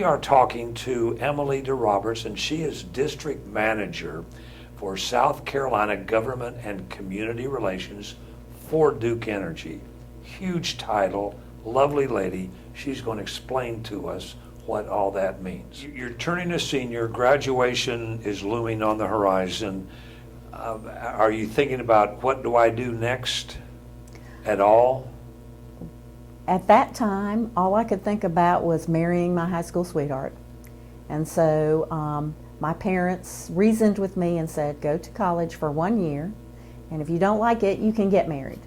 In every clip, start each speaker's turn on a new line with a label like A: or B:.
A: are talking to Emily DeRoberts, and she is District Manager for South Carolina Government and Community Relations for Duke Energy. Huge title, lovely lady. She's going to explain to us what all that means. You're turning a senior, graduation is looming on the horizon. Are you thinking about what do I do next at all?
B: At that time, all I could think about was marrying my high school sweetheart. And so my parents reasoned with me and said, go to college for 1 year, and if you don't like it, you can get married.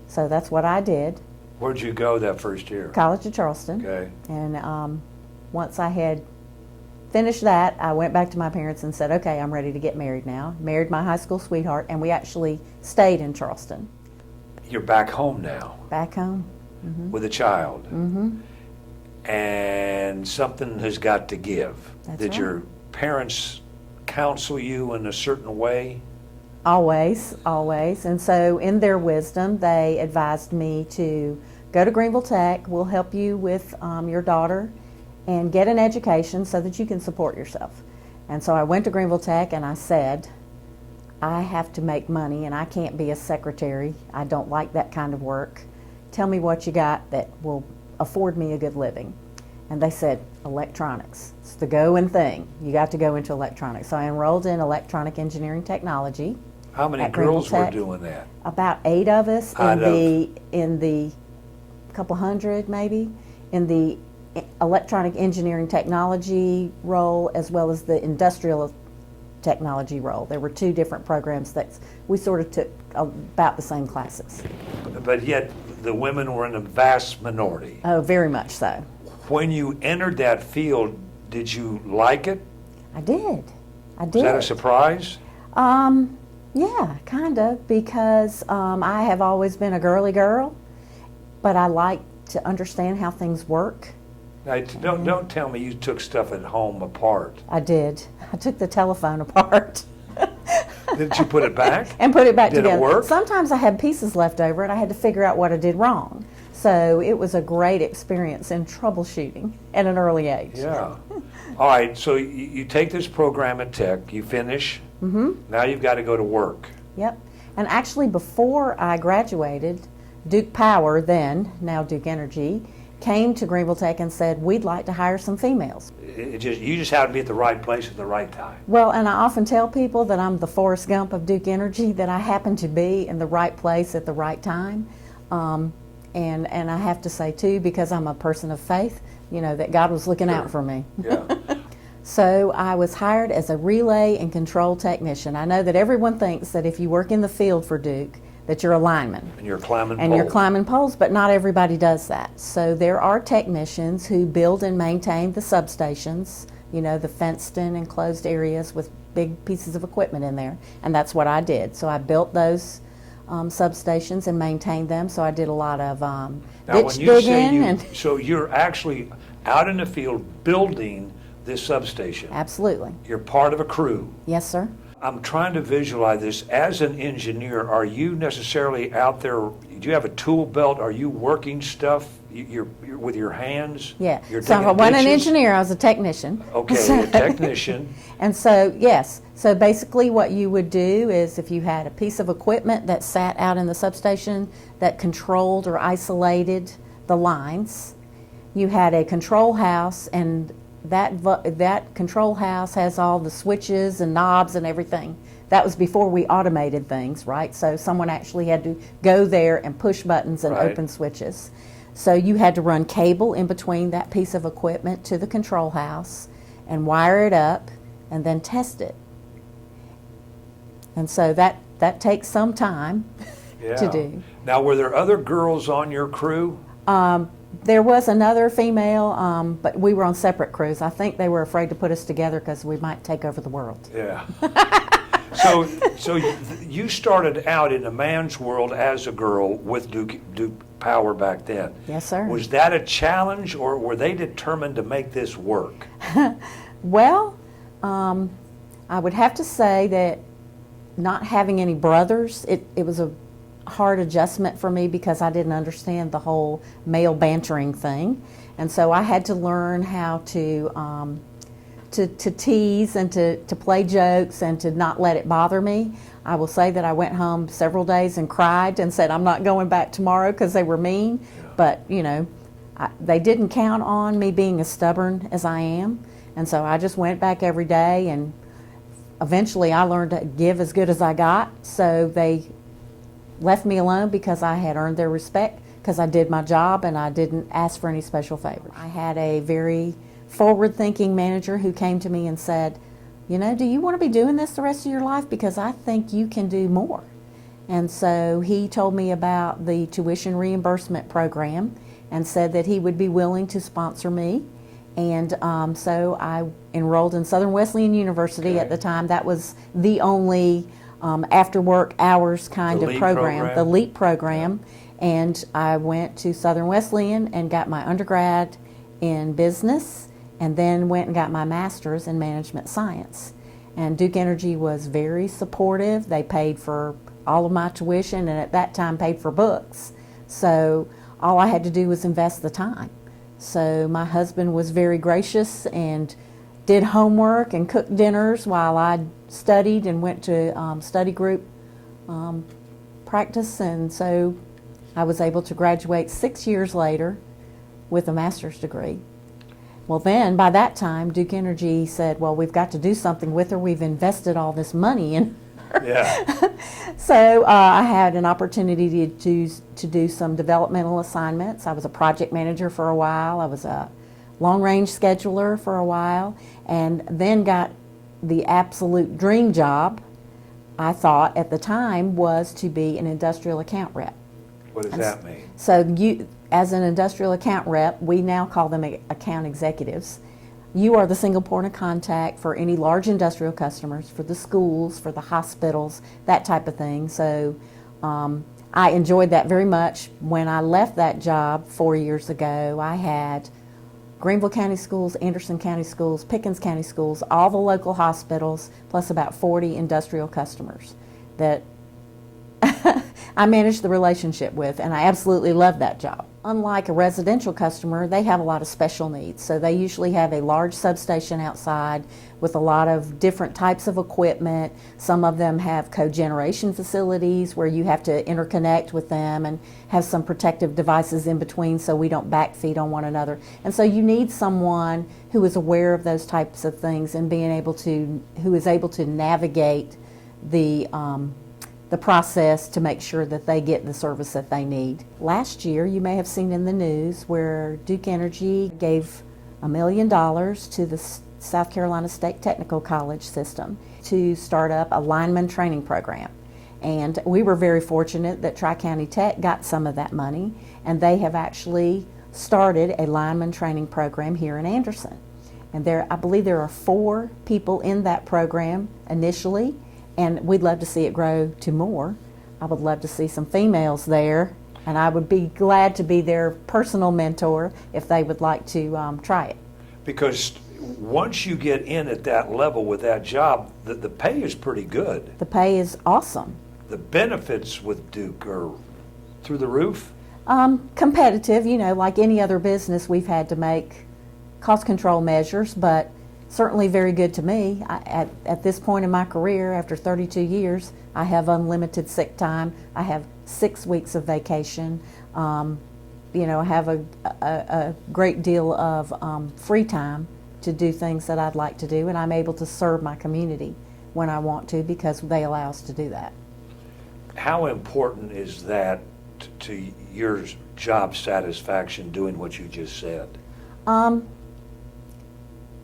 B: So that's what I did.
A: Where'd you go that first year?
B: College of Charleston.
A: Okay.
B: And once I had finished that, I went back to my parents and said, okay, I'm ready to get married now. Married my high school sweetheart, and we actually stayed in Charleston.
A: You're back home now.
B: Back home.
A: Mm-hmm. With a child.
B: Mm-hmm.
A: And something has got to give.
B: That's
A: Did
B: right.
A: your parents counsel you in a certain way?
B: Always, always. And so in their wisdom, they advised me to go to Greenville Tech. We'll help you with your daughter and get an education so that you can support yourself. And so I went to Greenville Tech and I said, I have to make money and I can't be a secretary. I don't like that kind of work. Tell me what you got that will afford me a good living. And they said, electronics. It's the going thing. You got to go into electronics. So I enrolled in electronic engineering technology.
A: How many
B: at Greenville
A: girls were
B: Tech.
A: doing that?
B: About 8 of us in the couple hundred maybe, in the electronic engineering technology role as well as the industrial technology role. There were 2 different programs that we sort of took about the same classes.
A: But yet the women were in a vast minority.
B: Oh, very much so.
A: When you entered that field, did you like it?
B: I did. I did.
A: Was that a surprise?
B: Yeah, kind of, because I have always been a girly girl, but I like to understand how things work.
A: Now, don't tell me you took stuff at home apart.
B: I did. I took the telephone apart.
A: Did you put it back?
B: And put it back
A: Did
B: together.
A: it work?
B: Sometimes I had pieces left over and I had to figure out what I did wrong. So it was a great experience in troubleshooting at an early age.
A: Yeah. All right, so you take this program at Tech, you finish, now you've got to go to work.
B: Yep. And actually before I graduated, Duke Power, then, now Duke Energy, came to Greenville Tech and said, we'd like to hire some females.
A: You just have to be at the right place at the right time.
B: Well, and I often tell people that I'm the Forrest Gump of Duke Energy, that I happen to be in the right place at the right time. And I have to say, too, because I'm a person of faith, you know, that God was looking out for me.
A: Yeah.
B: So I was hired as a relay and control technician. I know that everyone thinks that if you work in the field for Duke, that you're a lineman.
A: And you're climbing
B: And
A: poles.
B: you're climbing poles, but not everybody does that. So there are technicians who build and maintain the substations, you know, the fenced-in enclosed areas with big pieces of equipment in there, and that's what I did. So I built those substations and maintained them, so I did a lot of ditch digging.
A: So you're actually out in the field building this substation.
B: Absolutely.
A: You're part of a crew.
B: Yes, sir.
A: I'm trying to visualize this. As an engineer, are you necessarily out there, do you have a tool belt? Are you working stuff you're with your hands?
B: Yeah.
A: You're
B: So I
A: digging
B: wasn't an
A: ditches?
B: engineer, I was a technician.
A: Okay, a technician.
B: And so, yes, so basically what you would do is if you had a piece of equipment that sat out in the substation that controlled or isolated the lines, you had a control house, and that control house has all the switches and knobs and everything. That was before we automated things, right? So someone actually had to go there and push buttons and
A: Right.
B: open switches. So you had to run cable in between that piece of equipment to the control house and wire it up and then test it. And so that takes some time
A: Yeah.
B: to do.
A: Now, were there other girls on your crew?
B: There was another female, but we were on separate crews. I think they were afraid to put us together because we might take over the world.
A: Yeah. So you started out in a man's world as a girl with Duke Power back then.
B: Yes, sir.
A: Was that a challenge, or were they determined to make this work?
B: Well, I would have to say that not having any brothers, it was hard adjustment for me because I didn't understand the whole male bantering thing. And so I had to learn how to tease and to play jokes and to not let it bother me. I will say that I went home several days and cried and said, I'm not going back tomorrow because they were mean. Yeah. But, you know, they didn't count on me being as stubborn as I am. And so I just went back every day, and eventually I learned to give as good as I got. So they left me alone because I had earned their respect because I did my job and I didn't ask for any special favors. I had a very forward-thinking manager who came to me and said, you know, do you want to be doing this the rest of your life? Because I think you can do more. And so he told me about the tuition reimbursement program and said that he would be willing to sponsor me. And so I enrolled in Southern Wesleyan University at the time. That was the only after work hours kind of program, the LEAP program. And I went to Southern Wesleyan and got my undergrad in business, and then went and got my master's in management science. And Duke Energy was very supportive. They paid for all of my tuition, and at that time paid for books. So all I had to do was invest the time. So my husband was very gracious and did homework and cooked dinners while I studied and went to study group practice. And so I was able to graduate 6 years later with a master's degree. Well, then, by that time, Duke Energy said, well, we've got to do something with her. We've invested all this money in her. Yeah. So I had an opportunity to do some developmental assignments. I was a project manager for a while. I was a long-range scheduler for a while, and then got the absolute dream job, I thought at the time, was to be an industrial account rep.
A: What does that mean?
B: So as an industrial account rep, we now call them account executives. You are the single point of contact for any large industrial customers, for the schools, for the hospitals, that type of thing. So I enjoyed that very much. When I left that job 4 years ago, I had Greenville County Schools, Anderson County Schools, Pickens County Schools, all the local hospitals, plus about 40 industrial customers that I managed the relationship with, and I absolutely loved that job. Unlike a residential customer, they have a lot of special needs. So they usually have a large substation outside with a lot of different types of equipment. Some of them have cogeneration facilities where you have to interconnect with them and have some protective devices in between so we don't backfeed on one another. And so you need someone who is aware of those types of things and who is able to navigate the process to make sure that they get the service that they need. Last year, you may have seen in the news where Duke Energy gave $1 million to the South Carolina State Technical College system to start up a lineman training program. And we were very fortunate that Tri-County Tech got some of that money, and they have actually started a lineman training program here in Anderson. And I believe there are 4 people in that program initially, and we'd love to see it grow to more. I would love to see some females there, and I would be glad to be their personal mentor if they would like to try it.
A: Because once you get in at that level with that job, the pay is pretty good.
B: The pay is awesome.
A: The benefits with Duke are through the roof?
B: Competitive, like any other business, we've had to make cost control measures, but certainly very good to me. At this point in my career, after 32 years, I have unlimited sick time. I have 6 weeks of vacation. I have a great deal of free time to do things that I'd like to do, and I'm able to serve my community when I want to because they allow us to do that.
A: How important is that to your job satisfaction doing what you just said?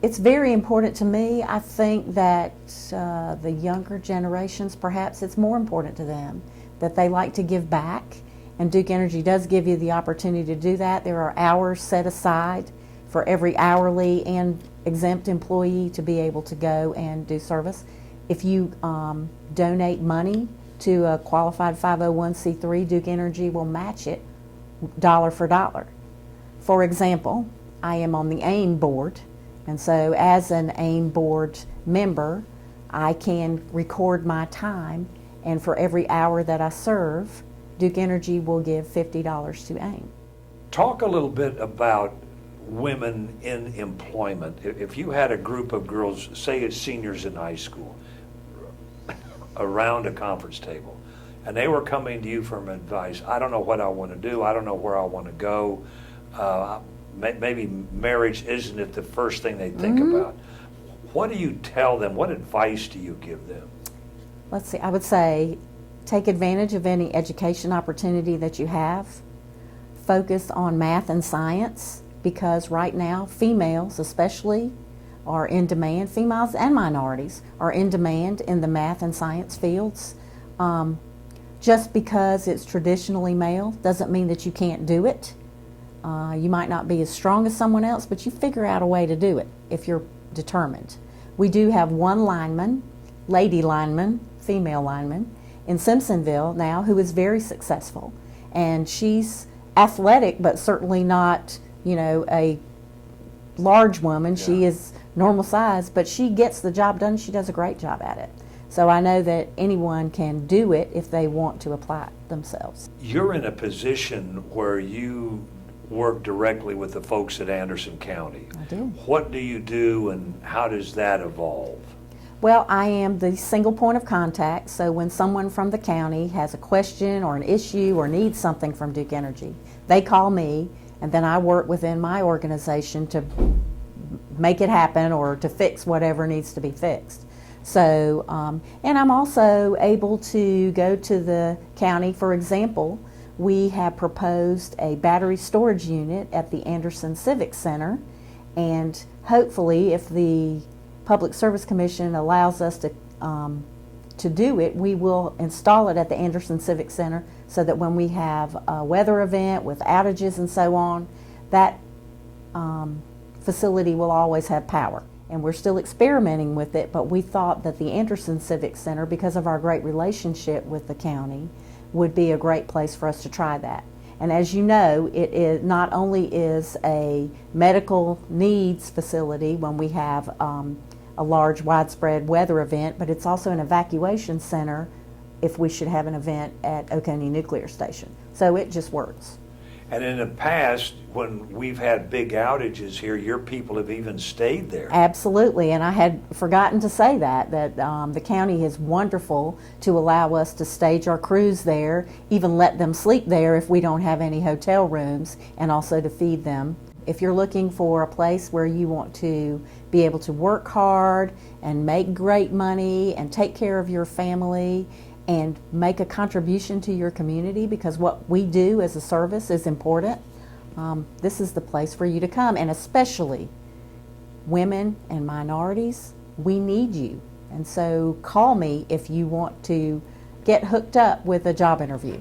A: It's very important to me. I think that the younger generations, perhaps it's more important to them, that they like to give back, and Duke Energy does give you the opportunity to do that. There are hours set aside for every hourly and exempt employee to be able to go and do service. If you donate money to a qualified 501c3, Duke Energy will match it dollar for dollar. For example, I am on the AIM board, and so as an AIM board member, I can record my time, and for every hour that I serve,
B: Duke Energy will give $50 to AIM.
A: Talk a little bit about women in employment. If you had a group of girls, say it's seniors in high school, around a conference table, and they were coming to you for advice, I don't know what I want to do, I don't know where I want to go, maybe marriage isn't it the first thing they think about. What do you tell them? What advice do you give them?
B: Let's see, I would say take advantage of any education opportunity that you have. Focus on math and science, because right now females especially are in demand, females and minorities are in demand in the math and science fields. Just because it's traditionally male doesn't mean that you can't do it. You might not be as strong as someone else, but you figure out a way to do it if you're determined. We do have one lineman, lady lineman, female lineman, in Simpsonville now who is very successful. And she's athletic, but certainly not, a large woman. Yeah. She is normal size, but she gets the job done. She does a great job at it. So I know that anyone can do it if they want to apply it themselves.
A: You're in a position where you work directly with the folks at Anderson County.
B: I do.
A: What do you do and how does that evolve?
B: Well, I am the single point of contact, so when someone from the county has a question or an issue or needs something from Duke Energy, they call me, and then I work within my organization to make it happen or to fix whatever needs to be fixed. So, and I'm also able to go to the county. For example, we have proposed a battery storage unit at the Anderson Civic Center, and hopefully if the Public Service Commission allows us to do it, we will install it at the Anderson Civic Center so that when we have a weather event with outages and so on, that facility will always have power. And we're still experimenting with it, but we thought that the Anderson Civic Center, because of our great relationship with the county, would be a great place for us to try that. And as you know, it not only is a medical needs facility when we have a large widespread weather event, but it's also an evacuation center if we should have an event at Oconee Nuclear Station. So it just works.
A: And in the past, when we've had big outages here, your people have even stayed there.
B: Absolutely, and I had forgotten to say that the county is wonderful to allow us to stage our crews there, even let them sleep there if we don't have any hotel rooms, and also to feed them. If you're looking for a place where you want to be able to work hard and make great money and take care of your family and make a contribution to your community, because what we do as a service is important, this is the place for you to come. And especially women and minorities, we need you. And so call me if you want to get hooked up with a job interview.